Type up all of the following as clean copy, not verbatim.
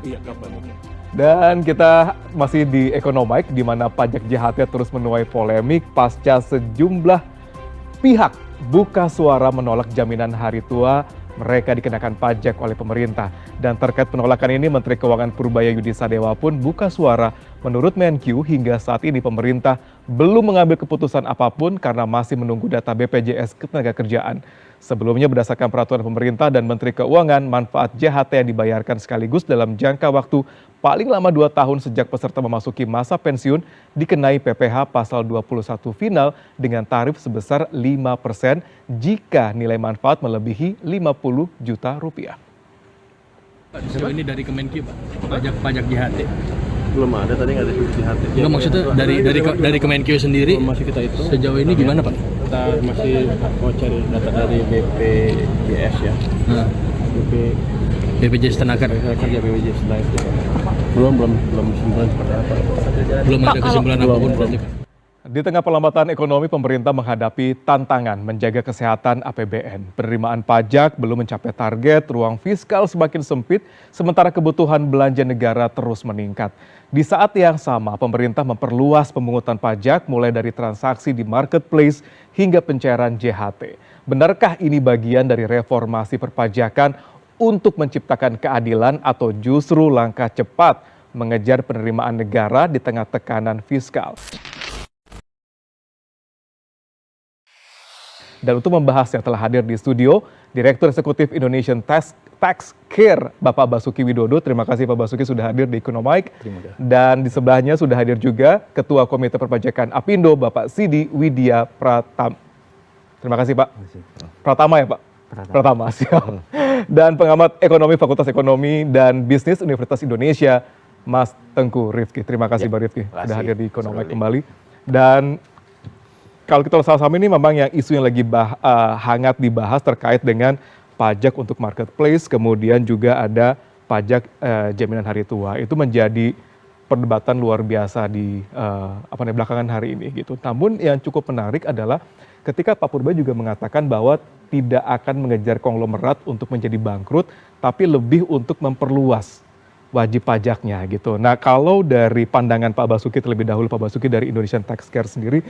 Iya, kapan? Dan kita masih di Economic, di mana pajak JHT terus menuai polemik pasca sejumlah pihak buka suara menolak jaminan hari tua mereka dikenakan pajak oleh pemerintah. Dan terkait penolakan ini, Menteri Keuangan Purbaya Yudi Sadewa pun buka suara. Menurut Menkyu, hingga saat ini pemerintah belum mengambil keputusan apapun karena masih menunggu data BPJS Ketenagakerjaan. Sebelumnya berdasarkan peraturan pemerintah dan Menteri Keuangan, manfaat JHT yang dibayarkan sekaligus dalam jangka waktu paling lama 2 tahun sejak peserta memasuki masa pensiun dikenai PPh pasal 21 final dengan tarif sebesar 5% jika nilai manfaat melebihi 50 juta rupiah. Sejauh ini dari Kemenkyu, Pak, pajak JHT. Belum ada, tadi nggak ada JHT. Enggak, maksudnya dari Kemenkyu sendiri, masih kita itu. sejauh ini gimana, Pak? Kita masih mau cari data dari BPJS ya. BPJS Tenaga Kerja BPJS Tenaga. Belum kesimpulan seperti apa. belum ada kesimpulan apapun berarti, Pak. Di tengah pelambatan ekonomi, pemerintah menghadapi tantangan menjaga kesehatan APBN. Penerimaan pajak belum mencapai target, ruang fiskal semakin sempit, sementara kebutuhan belanja negara terus meningkat. Di saat yang sama, pemerintah memperluas pemungutan pajak mulai dari transaksi di marketplace hingga pencairan JHT. Benarkah ini bagian dari reformasi perpajakan untuk menciptakan keadilan atau justru langkah cepat mengejar penerimaan negara di tengah tekanan fiskal? Dan untuk membahasnya telah hadir di studio Direktur Eksekutif Indonesian Tax Care, Bapak Basuki Widodo. Terima kasih Pak Basuki sudah hadir di Economic. Dan di sebelahnya sudah hadir juga Ketua Komite Perpajakan Apindo, Bapak Sidi Widya Pratama. Terima kasih Pak. Pratama ya Pak? Pratama, siap. Dan pengamat ekonomi Fakultas Ekonomi dan Bisnis Universitas Indonesia, Mas Tengku Rifki. Terima kasih Pak Rifki sudah hadir di Economic kembali. Dan kalau kita sama-sama ini memang yang isu yang lagi hangat dibahas terkait dengan pajak untuk marketplace, kemudian juga ada pajak jaminan hari tua. Itu menjadi perdebatan luar biasa di belakangan hari ini gitu. Namun yang cukup menarik adalah ketika Pak Purba juga mengatakan bahwa tidak akan mengejar konglomerat untuk menjadi bangkrut, tapi lebih untuk memperluas wajib pajaknya gitu. Nah, kalau dari pandangan Pak Basuki terlebih dahulu, Pak Basuki dari Indonesian Tax Care sendiri,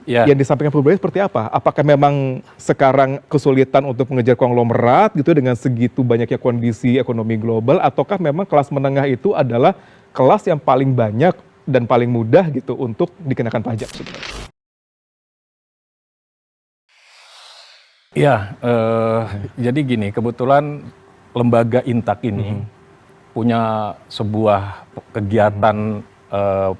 yang disampaikan Purba seperti apa? Apakah memang sekarang kesulitan untuk mengejar konglomerat gitu dengan segitu banyaknya kondisi ekonomi global, ataukah memang kelas menengah itu adalah kelas yang paling banyak dan paling mudah gitu untuk dikenakan pajak sebenarnya? Ya, jadi gini, kebetulan lembaga Intak ini punya sebuah kegiatan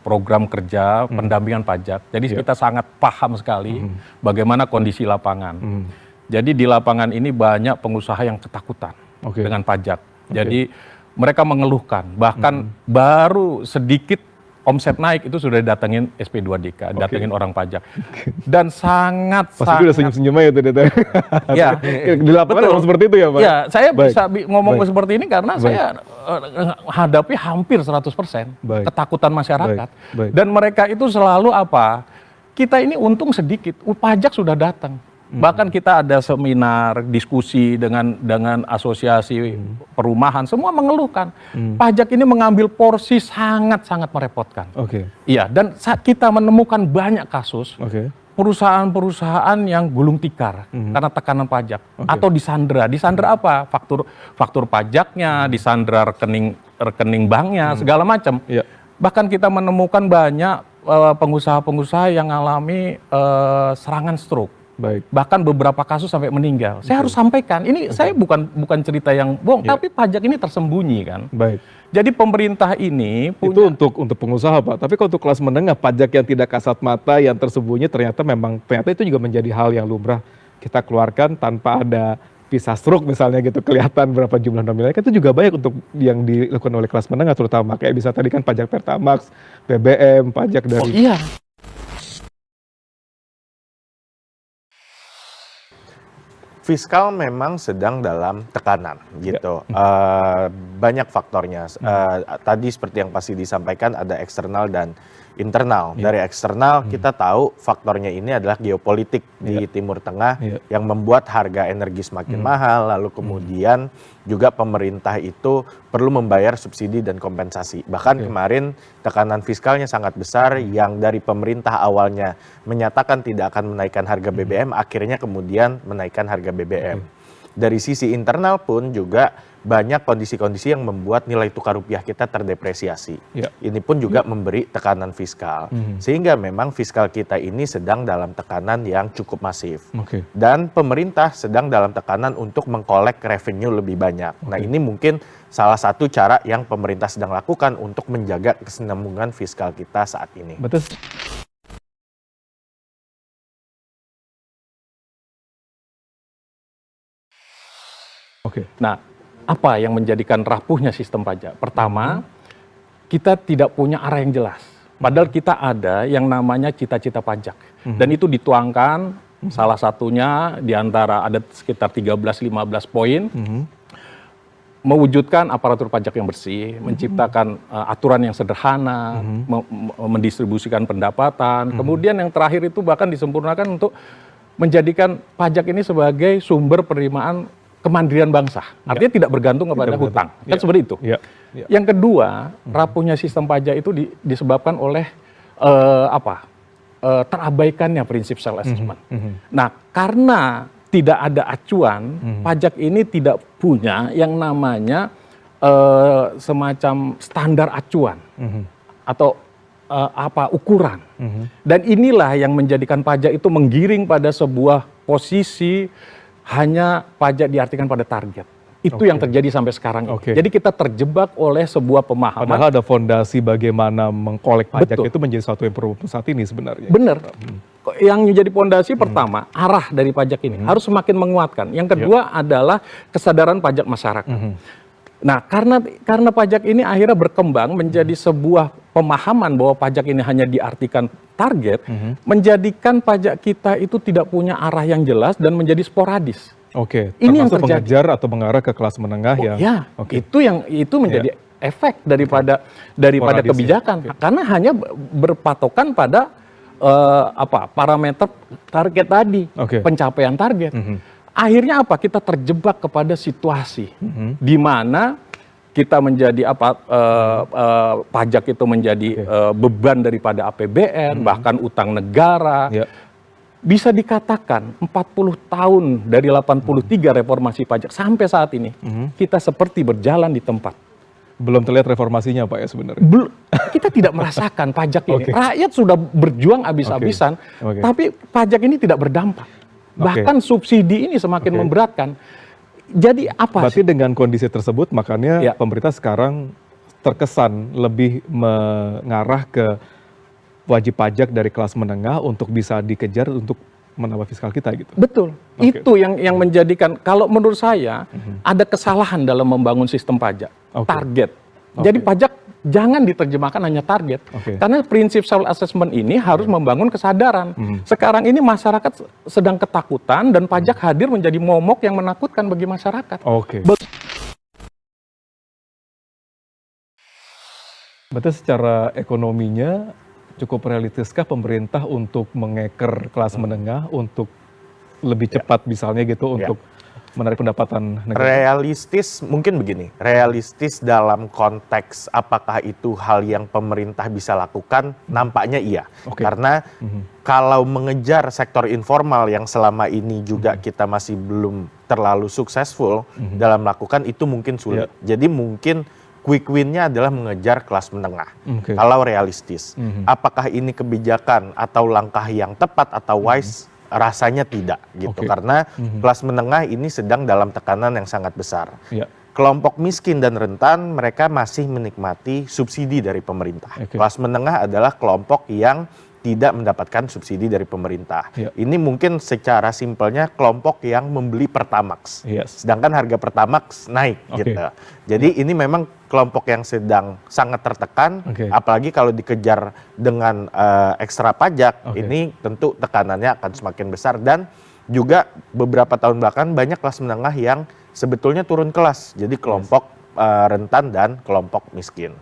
program kerja pendampingan pajak. Jadi kita sangat paham sekali bagaimana kondisi lapangan. Jadi di lapangan ini banyak pengusaha yang ketakutan dengan pajak. Jadi mereka mengeluhkan, bahkan baru sedikit omset naik itu sudah datengin SP2DK, datengin orang pajak. Dan sangat udah senyum-senyum aja tuh. Ya, di lapangan memang seperti itu ya Pak? Ya, saya bisa ngomong seperti ini karena saya hadapi hampir 100% ketakutan masyarakat. Dan mereka itu selalu apa? Kita ini untung sedikit, pajak sudah datang. Bahkan kita ada seminar, diskusi dengan asosiasi perumahan, semua mengeluhkan. Pajak ini mengambil porsi sangat-sangat merepotkan. Iya, dan saat kita menemukan banyak kasus, perusahaan-perusahaan yang gulung tikar karena tekanan pajak atau disandra. Disandra apa? Faktur pajaknya, disandra rekening banknya, segala macam. Bahkan kita menemukan banyak pengusaha-pengusaha yang mengalami serangan stroke. Bahkan beberapa kasus sampai meninggal. Saya harus sampaikan, ini saya bukan cerita yang bohong, tapi pajak ini tersembunyi kan. Jadi pemerintah ini punya... Itu untuk pengusaha Pak, tapi kalau untuk kelas menengah, pajak yang tidak kasat mata, yang tersembunyi ternyata itu juga menjadi hal yang lumrah kita keluarkan tanpa ada visa stroke misalnya gitu, kelihatan berapa jumlah nominalnya, itu juga banyak untuk yang dilakukan oleh kelas menengah terutama, kayak bisa tadi kan pajak Pertamax, BBM, pajak dari... Fiskal memang sedang dalam tekanan gitu. banyak faktornya. Tadi seperti yang pasti disampaikan ada eksternal dan internal. Dari eksternal kita tahu faktornya ini adalah geopolitik di Timur Tengah yang membuat harga energi semakin mahal, lalu kemudian juga pemerintah itu perlu membayar subsidi dan kompensasi. Bahkan kemarin tekanan fiskalnya sangat besar yang dari pemerintah awalnya menyatakan tidak akan menaikkan harga BBM, akhirnya kemudian menaikkan harga BBM. Dari sisi internal pun juga banyak kondisi-kondisi yang membuat nilai tukar rupiah kita terdepresiasi. Ini pun juga memberi tekanan fiskal. Sehingga memang fiskal kita ini sedang dalam tekanan yang cukup masif. Dan pemerintah sedang dalam tekanan untuk mengkolek revenue lebih banyak. Nah, ini mungkin salah satu cara yang pemerintah sedang lakukan untuk menjaga kesinambungan fiskal kita saat ini. Betul. Nah, apa yang menjadikan rapuhnya sistem pajak? Pertama, kita tidak punya arah yang jelas. Padahal kita ada yang namanya cita-cita pajak. Dan itu dituangkan, salah satunya di antara ada sekitar 13-15 poin, mewujudkan aparatur pajak yang bersih, menciptakan aturan yang sederhana, mendistribusikan pendapatan. Kemudian yang terakhir itu bahkan disempurnakan untuk menjadikan pajak ini sebagai sumber penerimaan kemandirian bangsa, artinya tidak bergantung kepada hutang, kan seperti itu. Yang kedua, rapuhnya sistem pajak itu disebabkan oleh terabaikannya prinsip self assessment. Nah, karena tidak ada acuan, pajak ini tidak punya yang namanya semacam standar acuan atau ukuran. Dan inilah yang menjadikan pajak itu menggiring pada sebuah posisi hanya pajak diartikan pada target. Itu yang terjadi sampai sekarang ini. Jadi kita terjebak oleh sebuah pemahaman. Padahal ada fondasi bagaimana mengkolek pajak itu menjadi satu yang perlu saat ini sebenarnya. Benar. Yang menjadi fondasi pertama, arah dari pajak ini harus semakin menguatkan. Yang kedua adalah kesadaran pajak masyarakat. Nah, karena pajak ini akhirnya berkembang menjadi sebuah pemahaman bahwa pajak ini hanya diartikan target, menjadikan pajak kita itu tidak punya arah yang jelas dan menjadi sporadis. Ini yang terjadi. Mengejar atau mengarah ke kelas menengah itu menjadi efek daripada kebijakan, karena hanya berpatokan pada parameter target tadi, pencapaian target. Akhirnya apa? Kita terjebak kepada situasi di mana kita menjadi pajak itu menjadi beban daripada APBN, bahkan utang negara. Bisa dikatakan 40 tahun dari 83 reformasi pajak sampai saat ini kita seperti berjalan di tempat. Belum terlihat reformasinya Pak ya sebenarnya? Kita tidak merasakan pajak ini. Rakyat sudah berjuang habis-habisan, tapi pajak ini tidak berdampak. Bahkan subsidi ini semakin memberatkan. Jadi apa Berarti dengan kondisi tersebut makanya pemerintah sekarang terkesan lebih mengarah ke wajib pajak dari kelas menengah untuk bisa dikejar untuk menambah fiskal kita gitu. Betul. Itu yang menjadikan, kalau menurut saya ada kesalahan dalam membangun sistem pajak. Target. Jadi pajak jangan diterjemahkan hanya target. Karena prinsip self assessment ini harus membangun kesadaran. Sekarang ini masyarakat sedang ketakutan dan pajak hadir menjadi momok yang menakutkan bagi masyarakat. Berarti secara ekonominya cukup realistiskah pemerintah untuk mengeker kelas menengah untuk lebih cepat misalnya gitu untuk menarik pendapatan negara? Realistis mungkin begini, realistis dalam konteks apakah itu hal yang pemerintah bisa lakukan, nampaknya iya. Karena kalau mengejar sektor informal yang selama ini juga kita masih belum terlalu successful dalam melakukan, itu mungkin sulit. Jadi mungkin quick win-nya adalah mengejar kelas menengah. Kalau realistis, apakah ini kebijakan atau langkah yang tepat atau wise? Rasanya tidak gitu, karena kelas menengah ini sedang dalam tekanan yang sangat besar. Kelompok miskin dan rentan mereka masih menikmati subsidi dari pemerintah. Kelas menengah adalah kelompok yang tidak mendapatkan subsidi dari pemerintah. Ini mungkin secara simpelnya kelompok yang membeli Pertamax, sedangkan harga Pertamax naik gitu. Jadi ini memang kelompok yang sedang sangat tertekan, apalagi kalau dikejar dengan ekstra pajak, ini tentu tekanannya akan semakin besar. Dan juga beberapa tahun belakangan banyak kelas menengah yang sebetulnya turun kelas, jadi kelompok rentan dan kelompok miskin.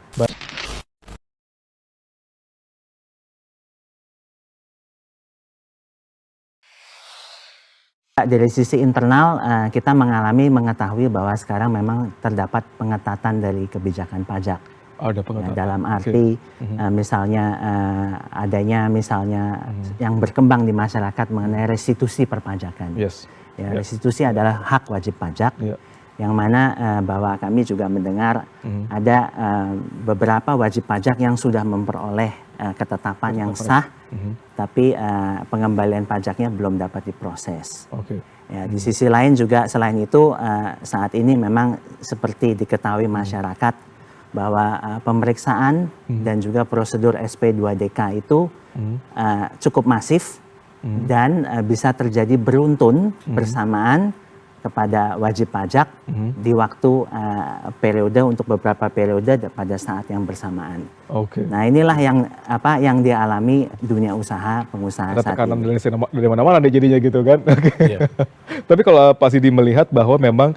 Dari sisi internal, kita mengetahui bahwa sekarang memang terdapat pengetatan dari kebijakan pajak. Ada pengetatan. Dalam arti misalnya adanya yang berkembang di masyarakat mengenai restitusi perpajakan. Yes. Ya, restitusi adalah hak wajib pajak. Yang mana bahwa kami juga mendengar ada beberapa wajib pajak yang sudah memperoleh ketetapan yang sah, tapi pengembalian pajaknya belum dapat diproses. Ya, di sisi lain juga selain itu saat ini memang seperti diketahui masyarakat bahwa pemeriksaan dan juga prosedur SP2DK itu cukup masif dan bisa terjadi beruntun bersamaan kepada wajib pajak di waktu periode untuk beberapa periode pada saat yang bersamaan. Nah, inilah yang dialami dunia usaha, pengusaha saat ini. Dari mana-mana dia jadinya gitu kan. Tapi kalau Pak Sidi melihat bahwa memang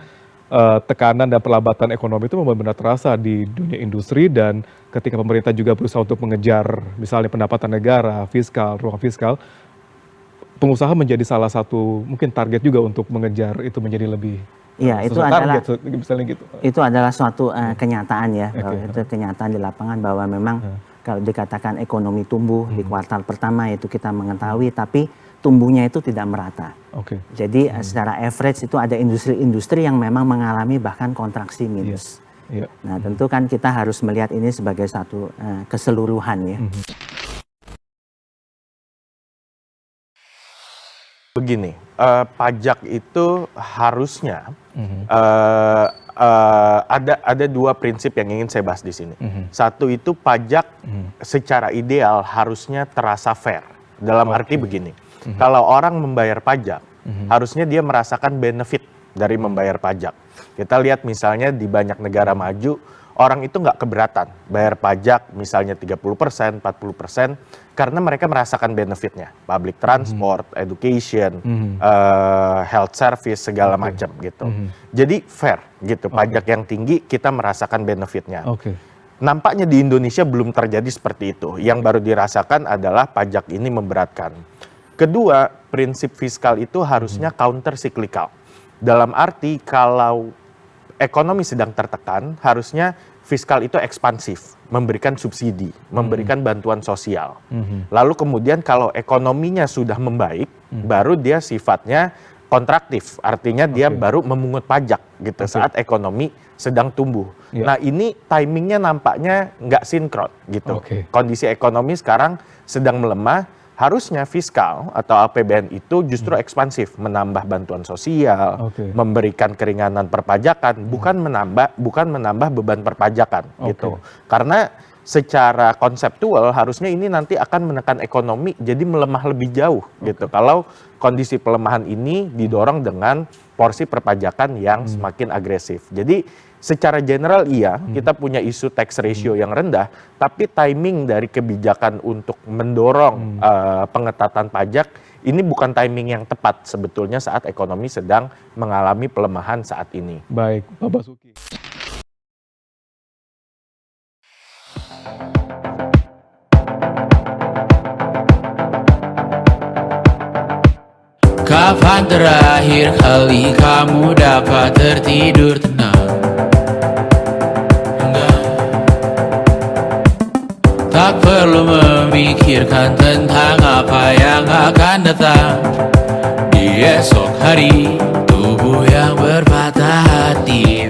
tekanan dan perlambatan ekonomi itu benar-benar terasa di dunia industri, dan ketika pemerintah juga berusaha untuk mengejar misalnya pendapatan negara, fiskal, ruang fiskal, pengusaha menjadi salah satu mungkin target juga untuk mengejar itu menjadi lebih itu adalah suatu kenyataan ya, itu kenyataan di lapangan bahwa memang kalau dikatakan ekonomi tumbuh di kuartal pertama itu kita mengetahui, tapi tumbuhnya itu tidak merata. Jadi secara average itu ada industri-industri yang memang mengalami bahkan kontraksi minus. Nah, tentu kan kita harus melihat ini sebagai satu keseluruhan ya. Begini, pajak itu harusnya ada dua prinsip yang ingin saya bahas di sini. Satu itu pajak secara ideal harusnya terasa fair. Dalam arti begini, kalau orang membayar pajak, harusnya dia merasakan benefit dari membayar pajak. Kita lihat misalnya di banyak negara maju, orang itu nggak keberatan bayar pajak misalnya 30%, 40%, karena mereka merasakan benefitnya, public transport, education, health service, segala macam gitu. Jadi fair gitu, pajak yang tinggi kita merasakan benefitnya. Nampaknya di Indonesia belum terjadi seperti itu. Yang baru dirasakan adalah pajak ini memberatkan. Kedua, prinsip fiskal itu harusnya counter cyclical. Dalam arti kalau ekonomi sedang tertekan, harusnya fiskal itu ekspansif, memberikan subsidi, memberikan bantuan sosial. Lalu kemudian kalau ekonominya sudah membaik, baru dia sifatnya kontraktif, artinya dia baru memungut pajak gitu saat ekonomi sedang tumbuh. Nah, ini timingnya nampaknya nggak sinkron gitu. Kondisi ekonomi sekarang sedang melemah, harusnya fiskal atau APBN itu justru ekspansif, menambah bantuan sosial, memberikan keringanan perpajakan, bukan menambah beban perpajakan gitu. Karena secara konseptual harusnya ini nanti akan menekan ekonomi jadi melemah lebih jauh gitu. Kalau kondisi pelemahan ini didorong dengan porsi perpajakan yang semakin agresif. Jadi secara general iya, kita punya isu tax ratio yang rendah, tapi timing dari kebijakan untuk mendorong pengetatan pajak ini bukan timing yang tepat sebetulnya saat ekonomi sedang mengalami pelemahan saat ini. Baik, Pak Basuki. Kapan terakhir kali kamu dapat tertidur tenang? Tak perlu memikirkan tentang apa yang akan datang di esok hari. Tubuh yang berpatah hati